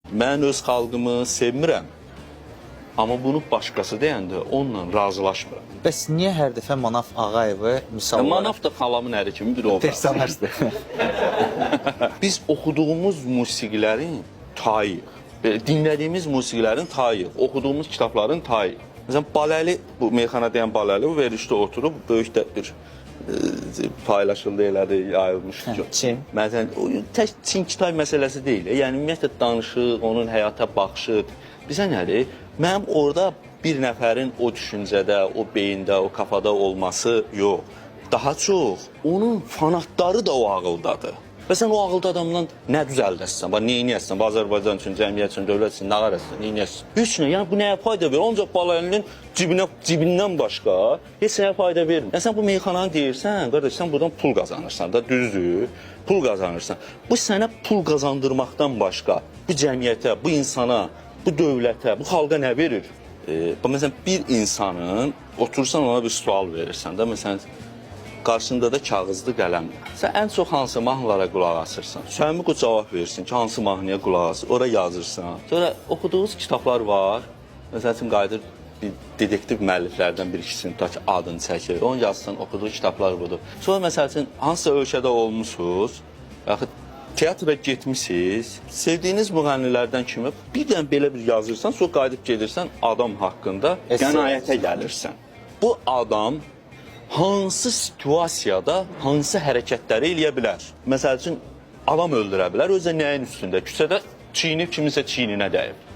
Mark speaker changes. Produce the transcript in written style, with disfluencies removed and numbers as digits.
Speaker 1: Mən öz xalqımı sevmirəm. Amma bunu başqası deyəndə onunla razılaşmıram.
Speaker 2: Bəs niyə hər dəfə Manaf Ağayevi misal olaraq...
Speaker 1: Manaf da xalamın əri kimi bir obraz.
Speaker 2: personajdır?
Speaker 1: Biz oxuduğumuz musiqilərin tayıyıq. Dinlədiyimiz musiqilərin tayıyıq. Oxuduğumuz kitabların tayıyıq. Məsələn, Baləli, bu meyxana deyən Baləli, bu verişdə oturub, böyük də bir paylaşıldı, elədi, yayılmışdı.
Speaker 2: Çin.
Speaker 1: Məsələn, tək Çin-Kitay məsələsi deyil. Yəni, ümumiyyətlə danışıq, onun həyata baxışı. Bizə nədir? Mənim orada bir nəfərin o düşüncədə, o beyində, o kafada olması yox. Daha çox, onun fanatları da o ağıldadır. Və sən o ağılda adamdan nə düzəldəsən? Bax, neyniyəsən? Azərbaycan üçün, cəmiyyət üçün, dövlət üçün, nə qarəsən? Neyniyəsən? Heç nə, yəni bu nəyə fayda verir? Ancaq Balalinin cibindən başqa heç nəyə fayda vermir. Yəni sən bu meyxananı deyirsən, qardaş, sən buradan pul qazanırsan da, düzdür? Pul qazanırsan. Bu sənə pul qazandırmaqdan başqa bu cəmiyyətə, bu insana, bu dövlətə, bu xalqa nə verir? Məsələn, bir insanın otursan ona bir sual verirsən də, məsələn, qarşında da kağızlı qələmlə. Sən ən çox hansı mahnılara qulaq asırsan? Səmimi o cavab versin ki, hansı mahnıya qulaq asır, ora yazırsan. Sonra oxuduğunuz kitablar var. Məsəl üçün qayıdır bir dedektiv müəlliflərdən bir ikisini tutaq ki, adını çəkir. Onu yazsın, oxuduğu kitablar budur. Sonra məsəl üçün hansısa ölkədə olmusunuz, yaxud teatra getmişsiniz, sevdiyiniz müğənnilərdən kimi bir dənə belə bir yazırsan, sonra qayıdıb gedirsən adam haqqında qənaətə gəlirsən. Bu adam hansı situasiyada hansı hərəkətləri eləyə bilər? Məsəl üçün, adam öldürə bilər, özə nəyin üstündə? Küçədə çiynib, kiminsə çiyninə dəyib.